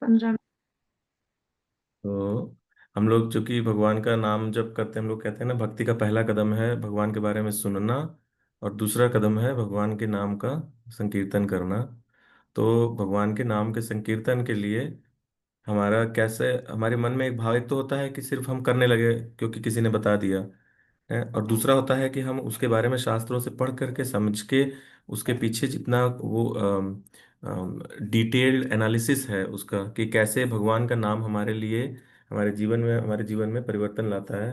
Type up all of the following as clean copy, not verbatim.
15। तो हम लोग चूंकि भगवान का नाम जब करते हैं, हम लोग कहते हैं ना, भक्ति का पहला कदम है भगवान के बारे में सुनना, और दूसरा कदम है भगवान के नाम का संकीर्तन करना। तो भगवान के नाम के संकीर्तन के लिए हमारा कैसे, हमारे मन में एक भाव एक तो होता है कि सिर्फ हम करने लगे क्योंकि किसी ने बता दिया है, और दूसरा होता है कि हम उसके बारे में शास्त्रों से पढ़ करके समझ के उसके पीछे जितना वो डिटेल्ड एनालिसिस है उसका, कि कैसे भगवान का नाम हमारे लिए, हमारे जीवन में परिवर्तन लाता है,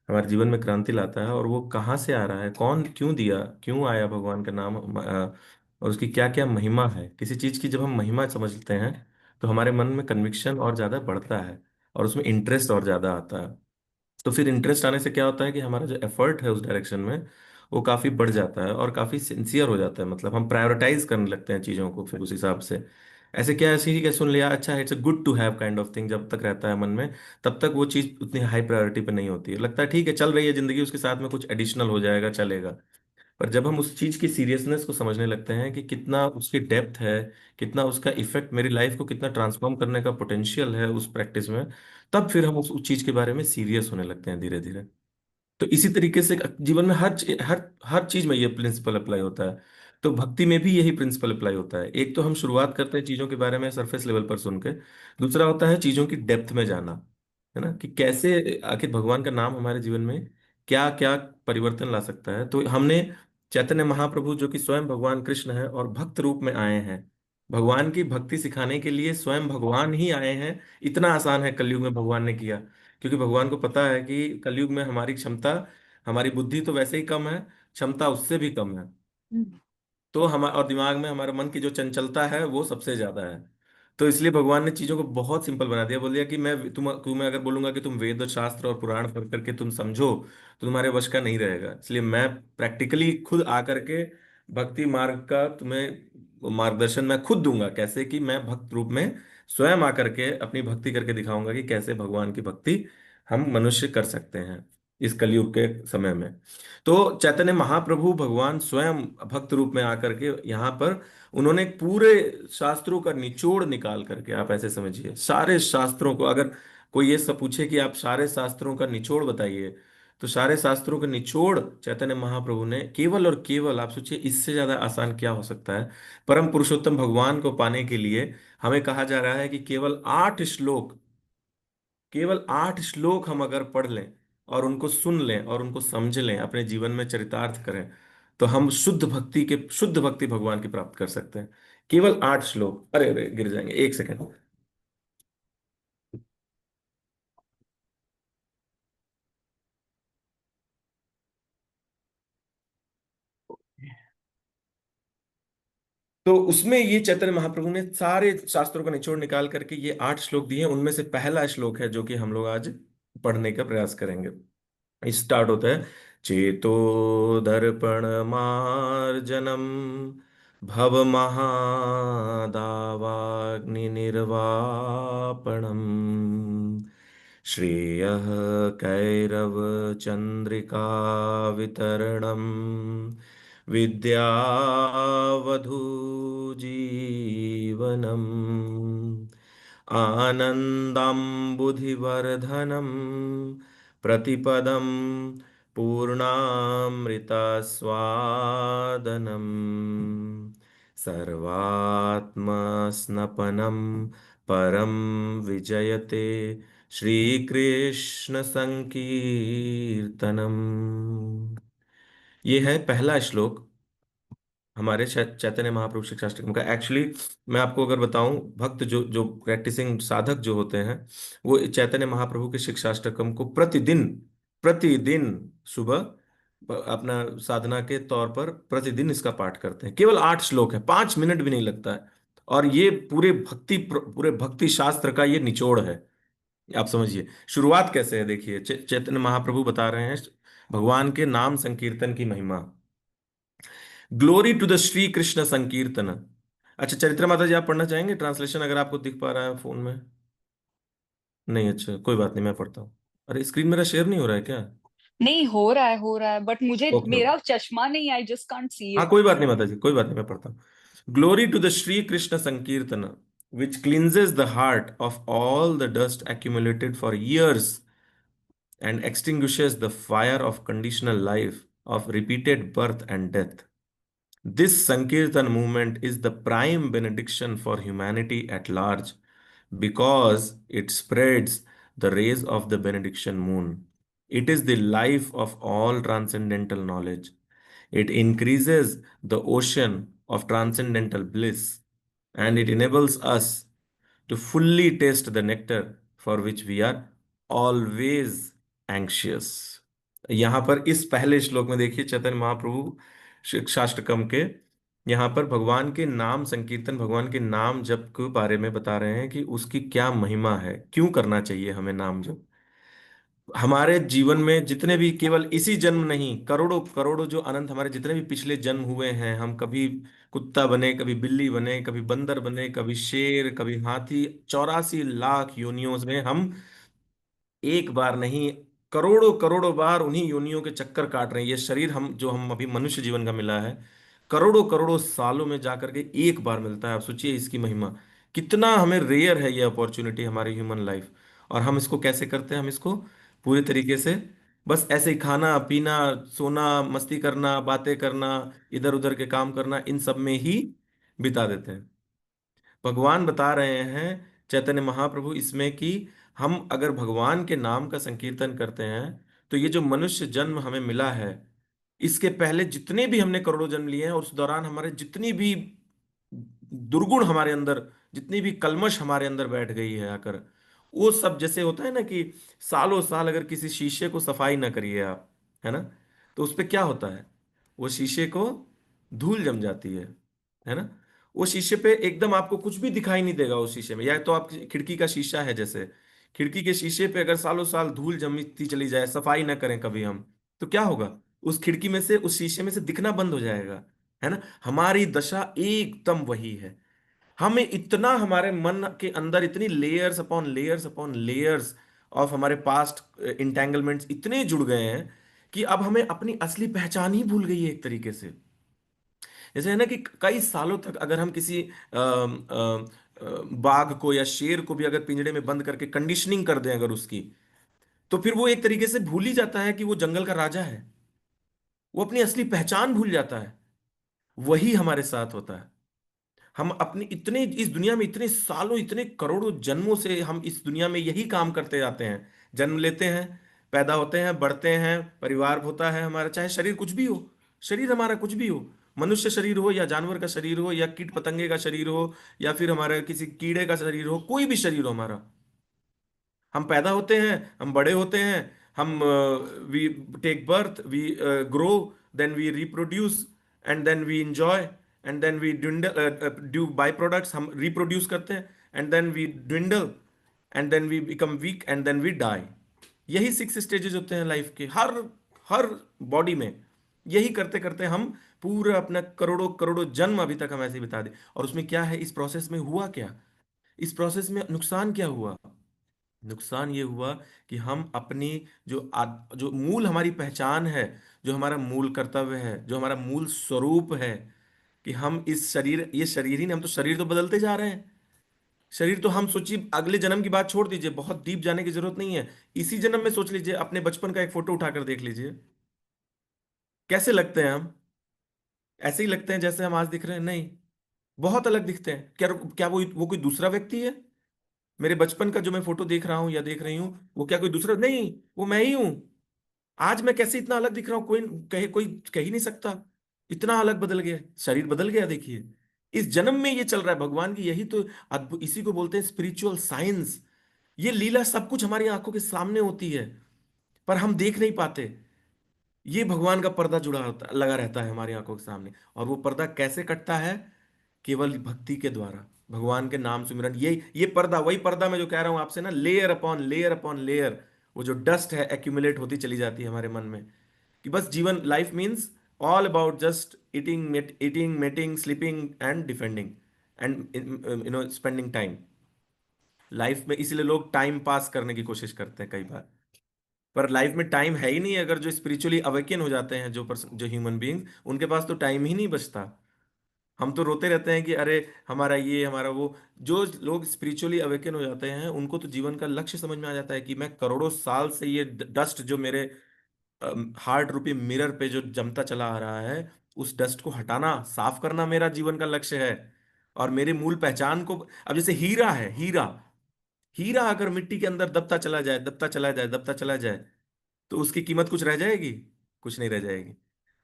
हमारे जीवन में क्रांति लाता है, और वो कहाँ से आ रहा है, कौन क्यों दिया, क्यों आया भगवान का नाम, और उसकी क्या क्या महिमा है। किसी चीज की जब हम महिमा समझते हैं तो हमारे मन में कन्विक्शन और ज्यादा बढ़ता है, और उसमें इंटरेस्ट और ज्यादा आता है। तो फिर इंटरेस्ट आने से क्या होता है कि हमारा जो एफर्ट है उस डायरेक्शन में वो काफी बढ़ जाता है और काफी सिंसियर हो जाता है, मतलब हम प्रायोरिटाइज करने लगते हैं चीजों को फिर उस हिसाब से। ऐसे क्या, ऐसे ही क्या सुन लिया, अच्छा it's a good to have kind of thing, जब तक रहता है मन में तब तक वो चीज उतनी हाई प्रायोरिटी पे नहीं होती है, लगता है ठीक है चल रही है जिंदगी, उसके साथ में कुछ एडिशनल हो जाएगा चलेगा। पर जब हम उस चीज की सीरियसनेस को समझने लगते हैं कि कितना उसकी डेप्थ है, कितना उसका इफेक्ट मेरी लाइफ को कितना ट्रांसफॉर्म करने का पोटेंशियल है उस प्रैक्टिस में, तब फिर हम उस चीज के बारे में सीरियस होने लगते हैं धीरे धीरे। तो इसी तरीके से जीवन में हर चीज में ये प्रिंसिपल अप्लाई होता है। तो भक्ति में भी यही प्रिंसिपल अप्लाई होता है। एक तो हम शुरुआत करते हैं चीजों के बारे में सरफेस लेवल पर सुन के, दूसरा होता है चीजों की डेप्थ में जाना, है ना, कि कैसे आखिर भगवान का नाम हमारे जीवन में क्या क्या परिवर्तन ला सकता है। तो हमने चैतन्य महाप्रभु जो कि स्वयं भगवान कृष्ण है और भक्त रूप में आए हैं, भगवान की भक्ति सिखाने के लिए स्वयं भगवान ही आए हैं। इतना आसान है कलयुग में भगवान ने किया, क्योंकि भगवान को पता है कि कलयुग में हमारी क्षमता, हमारी बुद्धि तो वैसे ही कम है, क्षमता उससे भी कम है। हम्म। तो हम और दिमाग में हमारे मन की जो चंचलता है वो सबसे ज्यादा है। तो इसलिए भगवान ने चीजों को बहुत सिंपल बना दिया, बोल दिया कि तुम्हें अगर बोलूंगा कि तुम वेद और शास्त्र और पुराण पढ़ करके तुम समझो तो तुम्हारे वश का नहीं रहेगा, इसलिए मैं प्रैक्टिकली खुद आकर के भक्ति मार्ग का तुम्हें मार्गदर्शन मैं खुद दूंगा, कैसे कि मैं भक्त रूप में स्वयं आकर के अपनी भक्ति करके दिखाऊंगा कि कैसे भगवान की भक्ति हम मनुष्य कर सकते हैं इस कलयुग के समय में। तो चैतन्य महाप्रभु भगवान स्वयं भक्त रूप में आकर के यहाँ पर उन्होंने पूरे शास्त्रों का निचोड़ निकाल करके, आप ऐसे समझिए सारे शास्त्रों को, अगर कोई ये सब पूछे कि आप सारे शास्त्रों का निचोड़ बताइए, तो सारे शास्त्रों का निचोड़ चैतन्य महाप्रभु ने केवल और केवल, आप सोचिए इससे ज्यादा आसान क्या हो सकता है। परम पुरुषोत्तम भगवान को पाने के लिए हमें कहा जा रहा है कि केवल 8 श्लोक, केवल 8 श्लोक हम अगर पढ़ लें और उनको सुन लें और उनको समझ लें, अपने जीवन में चरितार्थ करें, तो हम शुद्ध भक्ति भगवान की प्राप्त कर सकते हैं। केवल 8 श्लोक, अरे अरे गिर जाएंगे, एक सेकंड। तो उसमें ये चैतन्य महाप्रभु ने सारे शास्त्रों का निचोड़ निकाल करके ये 8 श्लोक दिए, उनमें से पहला श्लोक है जो कि हम लोग आज पढ़ने का प्रयास करेंगे। स्टार्ट होता है, चेतो दर्पण मार्जनम भव महादावाग्नि निर्वापणम श्रेयः कैरव चंद्रिका वितरणम विद्यावधू जीवनम आनन्दाम्बुधिवर्धनम् प्रतिपदं पूर्णामृतस्वादनम् सर्वात्मस्नपनं परं विजयते श्रीकृष्ण संकीर्तनम। ये है पहला श्लोक हमारे चैतन्य महाप्रभु शिक्षाष्टकम का। एक्चुअली मैं आपको अगर बताऊं, भक्त जो जो प्रैक्टिसिंग साधक जो होते हैं, वो चैतन्य महाप्रभु के शिक्षाष्टकम को प्रतिदिन, प्रतिदिन सुबह अपना साधना के तौर पर प्रतिदिन इसका पाठ करते हैं। केवल 8 श्लोक है, 5 मिनट भी नहीं लगता है, और ये पूरे भक्ति शास्त्र का ये निचोड़ है। आप समझिए शुरुआत कैसे है, देखिए चैतन्य महाप्रभु बता रहे हैं भगवान के नाम संकीर्तन की महिमा। Glory to the Shri Krishna sankirtan. अच्छा चरित्र माता जी आप पढ़ना चाहेंगे, ट्रांसलेशन अगर आपको दिख पा रहा है फोन में? नहीं, अच्छा कोई बात नहीं, मैं पढ़ता हूँ। अरे स्क्रीन मेरा शेयर नहीं हो रहा है क्या? नहीं, हो रहा है बट मुझे ओके ओके, मेरा चश्मा नहीं, आई जस्ट कांट सी हाँ इट। कोई बात नहीं माता जी, कोई बात नहीं, मैं पढ़ता हूँ। Glory to the Shri Krishna sankirtan, which cleanses the heart of all the dust accumulated for years and extinguishes the fire of conditional life, of repeated birth and death. This Sankirtan movement is the prime benediction for humanity at large because it spreads the rays of the benediction moon. It is the life of all transcendental knowledge. It increases the ocean of transcendental bliss, and it enables us to fully taste the nectar for which we are always anxious. यहाँ पर इस पहले श्लोक में देखिए चैतन्य महाप्रभु शिक्षाष्टकम के यहाँ पर भगवान के नाम संकीर्तन, भगवान के नाम जप के बारे में बता रहे हैं कि उसकी क्या महिमा है, क्यों करना चाहिए हमें नाम जप। हमारे जीवन में जितने भी, केवल इसी जन्म नहीं, करोड़ों करोड़ों जो अनंत हमारे जितने भी पिछले जन्म हुए हैं, हम कभी कुत्ता बने, कभी बिल्ली बने, कभी बंदर बने, कभी शेर, कभी हाथी, 84 लाख योनियों में हम एक बार नहीं, करोड़ों करोड़ों बार उन्हीं योनियों के चक्कर काट रहे हैं। ये शरीर हम जो हम अभी मनुष्य जीवन का मिला है, करोड़ों करोड़ों सालों में जाकर के एक बार मिलता है। आप सोचिए इसकी महिमा कितना हमें रेयर है, ये अपॉर्चुनिटी हमारी ह्यूमन लाइफ। और हम इसको कैसे करते हैं, हम इसको पूरे तरीके से बस ऐसे ही खाना पीना, सोना, मस्ती करना, बातें करना, इधर उधर के काम करना, इन सब में ही बिता देते हैं। भगवान बता रहे हैं चैतन्य महाप्रभु इसमें कि हम अगर भगवान के नाम का संकीर्तन करते हैं तो ये जो मनुष्य जन्म हमें मिला है, इसके पहले जितने भी हमने करोड़ों जन्म लिए हैं, और उस दौरान हमारे जितनी भी दुर्गुण हमारे अंदर, जितनी भी कलमश हमारे अंदर बैठ गई है आकर, वो सब जैसे होता है ना कि सालों साल अगर किसी शीशे को सफाई ना करिए आप, है ना, तो उस पे क्या होता है, वो शीशे को धूल जम जाती है ना। वो शीशे पे एकदम आपको कुछ भी दिखाई नहीं देगा उस शीशे में। या तो आप खिड़की का शीशा है, जैसे खिड़की के शीशे पे अगर सालों साल धूल जमती चली जाए, सफाई ना करें कभी हम, तो क्या होगा, उस खिड़की में से, उस शीशे में से दिखना बंद हो जाएगा, है ना। हमारी दशा एकदम वही है। हमें इतना, हमारे मन के अंदर इतनी लेयर्स अपॉन लेयर्स ऑफ हमारे पास्ट इंटेंगलमेंट्स इतने जुड़ गए हैं कि अब हमें अपनी असली पहचान ही भूल गई है एक तरीके से। जैसे है ना कि कई सालों तक अगर हम किसी बाघ को या शेर को भी अगर पिंजड़े में बंद करके कंडीशनिंग कर दें अगर उसकी, तो फिर वो एक तरीके से भूल ही जाता है कि वो जंगल का राजा है। वो अपनी असली पहचान भूल जाता है। वही हमारे साथ होता है। हम अपनी इतने, इस दुनिया में इतने सालों, इतने करोड़ों जन्मों से हम इस दुनिया में यही काम करते जाते हैं। जन्म लेते हैं, पैदा होते हैं, बढ़ते हैं, परिवार होता है हमारा, चाहे शरीर कुछ भी हो, शरीर हमारा कुछ भी हो, मनुष्य शरीर हो या जानवर का शरीर हो या कीट पतंगे का शरीर हो या फिर हमारे किसी कीड़े का शरीर हो, कोई भी शरीर हो हमारा, हम पैदा होते हैं, हम बड़े होते हैं, हम we take birth, we grow, then we reproduce, and then we enjoy, and then we dwindle, due by products, हम रिप्रोड्यूस करते हैं, and then we dwindle, and then we become weak, and then we die. यही 6 stages होते हैं life के, हर हर body में। यही करते करते हम पूरा अपना करोड़ों करोड़ों जन्म अभी तक हम ऐसे ही बिता दे। और उसमें क्या है, इस प्रोसेस में हुआ क्या, इस प्रोसेस में नुकसान क्या हुआ। नुकसान ये हुआ कि हम अपनी जो मूल हमारी पहचान है, जो हमारा मूल कर्तव्य है, जो हमारा मूल स्वरूप है, कि हम इस शरीर, ये शरीर ही नहीं, हम तो शरीर तो बदलते जा रहे हैं। शरीर तो हम सोचिए, अगले जन्म की बात छोड़ दीजिए, बहुत डीप जाने की जरूरत नहीं है। इसी जन्म में सोच लीजिए, अपने बचपन का एक फोटो उठाकर देख लीजिए, कैसे लगते हैं हम। ऐसे ही लगते हैं जैसे हम आज दिख रहे हैं? नहीं, बहुत अलग दिखते हैं। क्या क्या वो कोई दूसरा व्यक्ति है? मेरे बचपन का जो मैं फोटो देख रहा हूं या देख रही हूं, वो क्या कोई दूसरा? नहीं, वो मैं ही हूं। आज मैं कैसे इतना अलग दिख रहा हूं, कोई कह ही नहीं सकता। इतना अलग बदल गया, शरीर बदल गया, देखिए। इस जन्म में ये चल रहा है भगवान की, यही तो अद्भुत, इसी को बोलते हैं स्पिरिचुअल साइंस। ये लीला सब कुछ हमारी आंखों के सामने होती है, पर हम देख नहीं पाते। ये भगवान का पर्दा जुड़ा होता, लगा रहता है हमारी आंखों के सामने। और वो पर्दा कैसे कटता है? केवल भक्ति के द्वारा, भगवान के नाम सुमिरन। ये पर्दा, वही पर्दा मैं जो कह रहा हूं आपसे ना, layer upon layer upon layer, वो जो डस्ट है एक्यूमुलेट होती चली जाती है हमारे मन में, कि बस जीवन, life means all about just eating mating sleeping and defending and spending time life में। इसलिए लोग टाइम पास करने की कोशिश करते हैं कई बार, पर लाइफ में टाइम है ही नहीं। अगर जो स्पिरिचुअली अवेकन हो जाते हैं, जो ह्यूमन बीइंग, उनके पास तो टाइम ही नहीं बचता। हम तो रोते रहते हैं कि अरे हमारा ये हमारा वो। जो लोग स्पिरिचुअली अवेकन हो जाते हैं उनको तो जीवन का लक्ष्य समझ में आ जाता है कि मैं करोड़ों साल से ये डस्ट जो मेरे हार्ट रूपी मिरर पे जो जमता चला आ रहा है, उस डस्ट को हटाना, साफ करना मेरा जीवन का लक्ष्य है। और मेरी मूल पहचान को, अब जैसे हीरा है, हीरा, हीरा अगर मिट्टी के अंदर दबता चला जाए, दबता चला जाए, दबता चला जाए, तो उसकी कीमत कुछ रह जाएगी? कुछ नहीं रह जाएगी।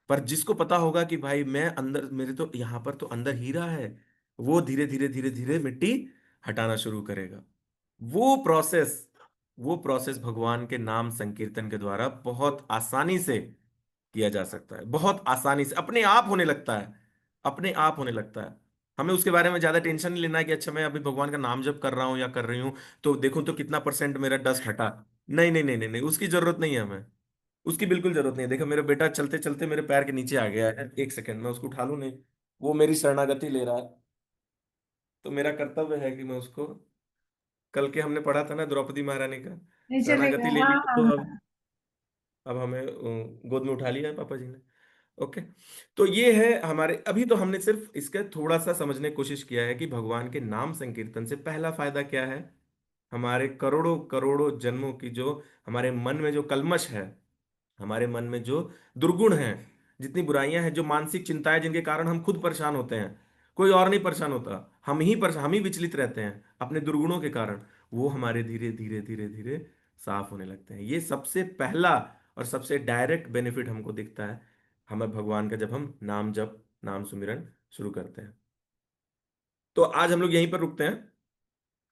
पर जिसको पता होगा कि भाई मैं अंदर, मेरे तो यहाँ पर तो अंदर हीरा है, वो धीरे धीरे धीरे धीरे मिट्टी हटाना शुरू करेगा। वो प्रोसेस वो प्रोसेस भगवान के नाम संकीर्तन के द्वारा बहुत आसानी से किया जा सकता है, बहुत आसानी से अपने आप होने लगता है, अपने आप होने लगता है। हमें उसके बारे में ज्यादा टेंशन नहीं लेना है कि अच्छा मैं अभी भगवान का नाम जप कर रहा हूं या कर रही हूं तो देखूं तो कितना परसेंट मेरा डस्ट हटा। नहीं नहीं नहीं नहीं नहीं, उसकी जरूरत नहीं है हमें। उसकी बिल्कुल जरूरत नहीं है। देखो मेरा बेटा चलते चलते मेरे पैर के नीचे आ गया है, एक सेकंड मैं उसको उठा लूं? नहीं, वो मेरी शरणागति ले रहा है, तो मेरा कर्तव्य है कि मैं उसको, कल के हमने पढ़ा था ना द्रौपदी महारानी का, नहीं चलेगा, शरणागति ले हाँ ली हाँ तो हाँ। अब हमें गोद में उठा लिया है पापा जी ने। ओके। तो ये है हमारे, अभी तो हमने सिर्फ इसका थोड़ा सा समझने की कोशिश किया है कि भगवान के नाम संकीर्तन से पहला फायदा क्या है। हमारे करोड़ों करोड़ों जन्मों की जो हमारे मन में जो कल्मश है, हमारे मन में जो दुर्गुण हैं, जितनी बुराइयां हैं, जो मानसिक चिंताएं जिनके कारण हम खुद परेशान होते हैं, कोई और नहीं परेशान होता, हम ही विचलित रहते हैं अपने दुर्गुणों के कारण, वो हमारे धीरे धीरे धीरे धीरे साफ होने लगते हैं। ये सबसे पहला और सबसे डायरेक्ट बेनिफिट हमको दिखता है हमें भगवान का, जब हम नाम जप, नाम सुमिरन शुरू करते हैं। तो आज हम लोग यहीं पर रुकते हैं।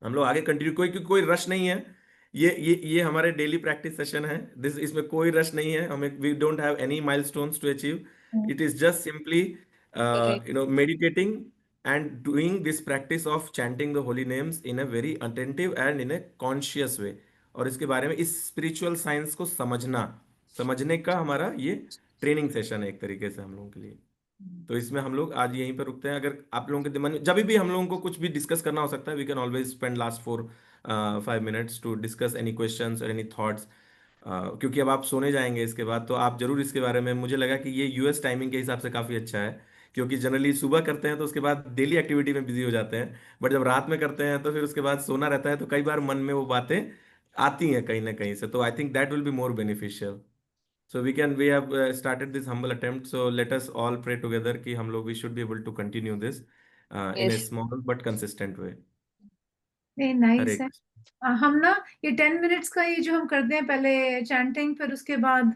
हम लोग आगे कंटिन्यू, कोई रश नहीं है। ये हमारे डेली प्रैक्टिस सेशन है। दिस इसमें कोई रश नहीं है हमें। We don't have any milestones to achieve. It is just simply correct. Meditating and doing this practice of chanting the holy names in a very attentive and in a conscious way. और इसके बारे में, इस spiritual science को समझने का हमारा ये ट्रेनिंग सेशन है एक तरीके से हम लोगों के लिए। तो इसमें हम लोग आज यहीं पर रुकते हैं। अगर आप लोगों के दिमाग में जब भी हम लोगों को कुछ भी डिस्कस करना हो सकता है, we can always spend last 4-5 minutes to discuss any questions or any thoughts. क्योंकि अब आप सोने जाएंगे इसके बाद, तो आप जरूर इसके बारे में, मुझे लगा कि ये यूएस टाइमिंग के हिसाब से काफ़ी अच्छा है। क्योंकि जनरली सुबह करते हैं तो उसके बाद डेली एक्टिविटी में बिजी हो जाते हैं, बट जब रात में करते हैं तो फिर उसके बाद सोना रहता है, तो कई बार मन में वो बातें आती हैं कहीं ना कहीं से। तो I think that will be more beneficial. So we have started this humble attempt. So let us all pray together कि हम लोग, we should be able to continue this in a yes. small but consistent way. नहीं हरे nice है। कृष्ण। हम ना ये 10 minutes का, ये जो हम करते हैं पहले चैंटिंग, फिर उसके बाद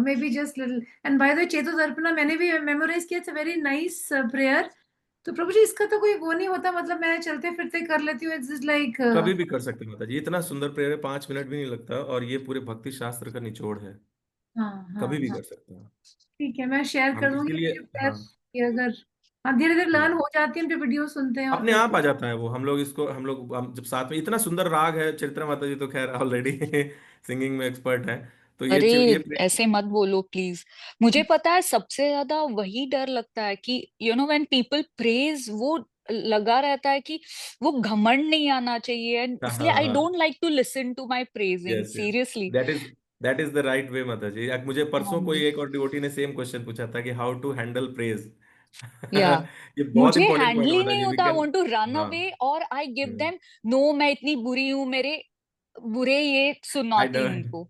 maybe just little, and by the way Cheto Darpana मैंने भी मेमोराइज किया, it's a very nice prayer. तो प्रभु जी इसका तो कोई वो नहीं होता, मतलब मैं चलते फिरते कर लेती हूँ, इट्स लाइक। कभी भी कर सकते हैं माता जी, इतना सुंदर प्रेयर है, 5 मिनट भी नहीं लगता, और ये पूरे भक्ति शास्त्र का निचोड़ है। हाँ हाँ कभी भी हाँ। कर सकते हैं। ठीक है, मैं शेयर हम कर दूंगी इसीलिए, अपने prayer हाँ। की, अगर हाँ धीरे धीरे लर्न हम्म। हो जाती है, हम जो वीडियो सुनते हैं और अपने फिर। आप आ जाता है वो। हम लोग इसको, हम जब साथ में, इतना सुंदर राग है चित्रा माता जी तो खैर ऑलरेडी सिंगिंग में एक्सपर्ट है। तो अरे ये ऐसे मत बोलो प्लीज। मुझे पता है सबसे ज्यादा वही डर लगता है कि व्हेन पीपल प्रेज, वो लगा रहता है कि वो घमंड नहीं आना चाहिए, and हाँ इसलिए हाँ आई हाँ। Don't like to listen to my praising yes yes. Seriously. That is that is the right way माता जी। मुझे परसों कोई एक और डिवोटी ने सेम क्वेश्चन पूछा था कि हाउ टू हैंडल प्रेज। या ये बहुत मुझे इंपॉर्टेंट हैंडल पॉइंट ही माता नहीं जी, वी होता, I can. Want to run हाँ। अवे और I give hmm. Them, no मैं इतनी बुरी हूं, मेरे बुरे ये आई नो। सुनाती हूँ उनको।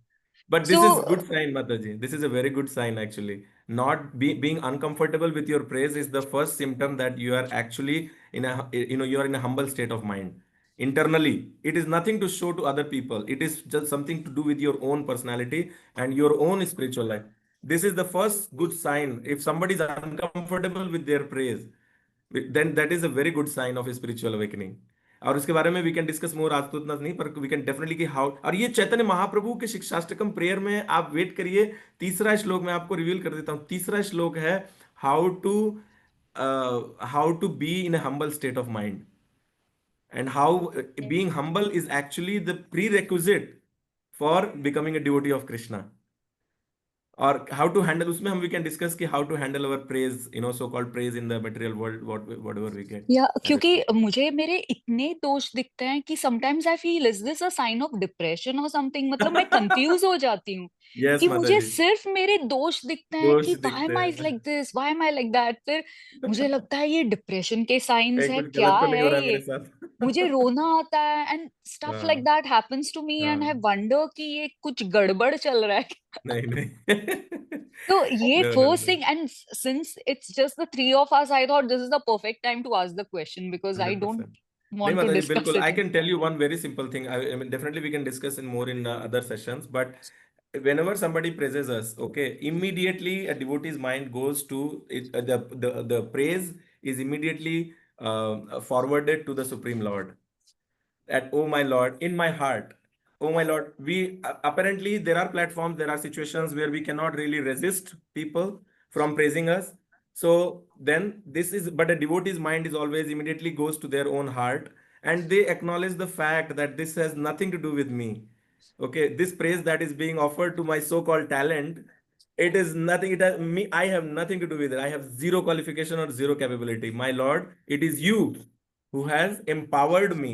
But so this is good sign, Mataji. This is a very good sign actually. Not being uncomfortable with your praise is the first symptom that you are actually in a, you are in a humble state of mind. Internally, it is nothing to show to other people. It is just something to do with your own personality and your own spiritual life. This is the first good sign. If somebody is uncomfortable with their praise, then that is a very good sign of a spiritual awakening. और इसके बारे में we can discuss more, आज तो इतना नहीं, पर we can definitely कि हाउ, और ये चैतन्य महाप्रभु के शिक्षाष्टकम प्रेयर में आप वेट करिए, तीसरा श्लोक मैं आपको रिवील कर देता हूँ। तीसरा श्लोक है how to how to be in a humble state of mind, and how being humble is actually the prerequisite for becoming a devotee of Krishna. और हाउ टू हैंडल, उसमें हम वी कैन डिस्कस कि how to handle our praise, so called praise in the material world, whatever we get या as a. क्योंकि मुझे मेरे इतने दोष दिखते हैं कि sometimes I feel is this a sign of depression or something, मतलब मैं कंफ्यूज हो जाती हूँ यस कि माता मुझे जी, सिर्फ मेरे दोष दिखते हैं कि दोस्त व्हाई दिखते एम आई हैं। Like this, why am I like that. फिर मुझे लगता है ये डिप्रेशन के साइंस कहीं है, कुछ क्या गलत तो नहीं हो है रहा है मेरे ये। मुझे साथ। रोना आता है एंड स्टफ लाइक हाँ that happens to me and I हाँ, वंडर कि ये कुछ गड़बड़ चल रहा है। नहीं नहीं। तो ये no no first no, thing, and since it's just the three of us, I thought this is the perfect time to ask the question because I don't 100%। नहीं want to माता जी, discuss बिल्कुल, I it. Can tell you one very simple thing, I mean definitely we can discuss in more in other sessions, but whenever somebody praises us, okay, immediately a devotee's mind goes to it, the praise is immediately forwarded to the Supreme Lord, at oh my Lord, in my heart, oh my Lord. We apparently there are platforms, there are situations where we cannot really resist people from praising us. So then this is, but a devotee's mind is always immediately goes to their own heart, and they acknowledge the fact that this has nothing to do with me. Okay, this praise that is being offered to my so-called talent, it is nothing. It has me. I have nothing to do with it. I have zero qualification or zero capability. My Lord, it is you who has empowered me,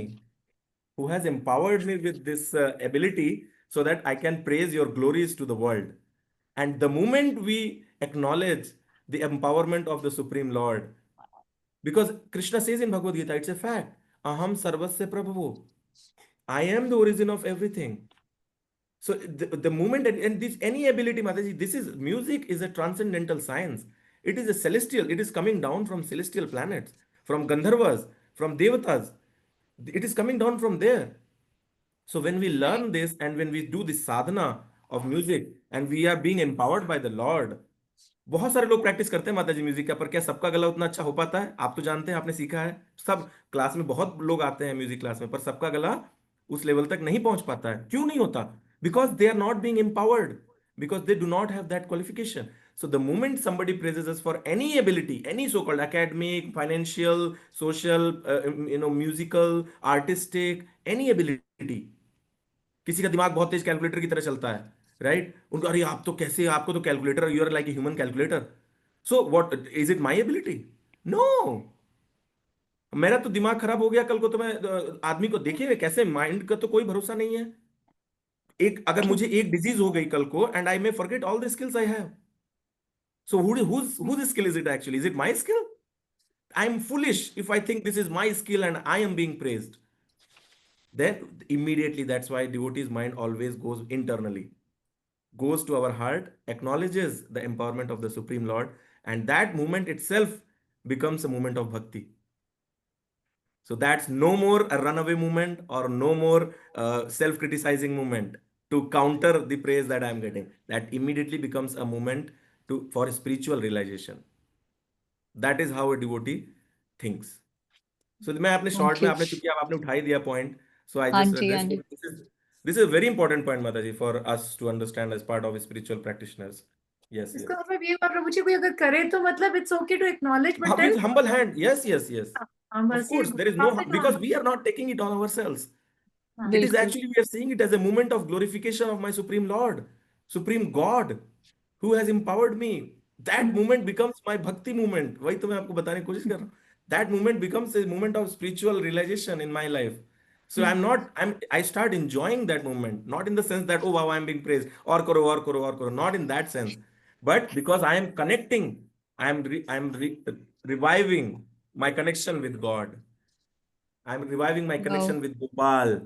who has empowered me with this ability so that I can praise your glories to the world. And the moment we acknowledge the empowerment of the Supreme Lord, because Krishna says in Bhagavad Gita, it's a fact, Aham Sarvasya Prabhu, I am the origin of everything. So the moment, and this any ability, Mataji, this is music is a transcendental science. It is a celestial, it is coming down from celestial planets, from Gandharvas, from Devatas. It is coming down from there. So when we learn this and when we do this sadhana of music and we are being empowered by the Lord, बहुत सारे लोग practice करते हैं माता जी music का, पर क्या सबका गला उतना अच्छा हो पाता है? आप तो जानते हैं, आपने सीखा है, सब क्लास में बहुत लोग आते हैं म्यूजिक क्लास में, पर सबका गला उस लेवल तक नहीं पहुंच पाता है। क्यों नहीं होता? Because they are not being empowered, because they do not have that qualification. So the moment somebody praises us for any ability, any so-called academic, financial, social, musical, artistic, any ability, किसी का दिमाग बहुत तेज calculator की तरह चलता है, right, उनको अरे आप तो कैसे, आपको तो calculator, you are like a human calculator, so what is it my ability? No, मेरा तो दिमाग खराब हो गया कल को तो मैं आदमी को देखिए कैसे, माइंड का तो कोई भरोसा नहीं है। एक अगर मुझे एक डिजीज हो गई कल को and I may forget all the skills I have, so whose skill is it actually? Is it my skill? I am foolish if I think this is my skill and I am being praised. Then immediately, that's why devotee's mind always goes internally, goes to our heart, acknowledges the empowerment of the Supreme Lord, and that moment itself becomes a moment of bhakti. So that's no more a runaway movement or no more self-criticizing movement to counter the praise that I'm getting. That immediately becomes a moment for spiritual realization. That is how a devotee thinks. So मैं अपने short Thank में, you. आपने चूंकि आपने उठाई दिया point, सो आई हाँ just जी, हाँ जी। this is a very important point, Mataji, for us to understand as part of spiritual practitioners. Yes, yes. इसका मतलब ये हुआ प्रभु जी, कोई अगर करे तो मतलब it's okay to acknowledge, but With then humble hand, yes, yes, yes. हाँ Of बस ये course, there is no, pass it because on. we are not taking it on ourselves. हाँ It is बिल्कुल। actually, we are seeing it as a moment of glorification of my Supreme Lord, Supreme God, who has empowered me. That moment becomes my bhakti moment. वही तो मैं आपको बताने की कोशिश कर रहा हूँ. That moment becomes a moment of spiritual realization in my life. So I start enjoying that moment, not in the sense that, oh wow, I'm being praised, or karo, or karo, or karo, not in that sense, but because I am connecting, reviving my connection with God. I'm reviving my Wow. connection with Gopal.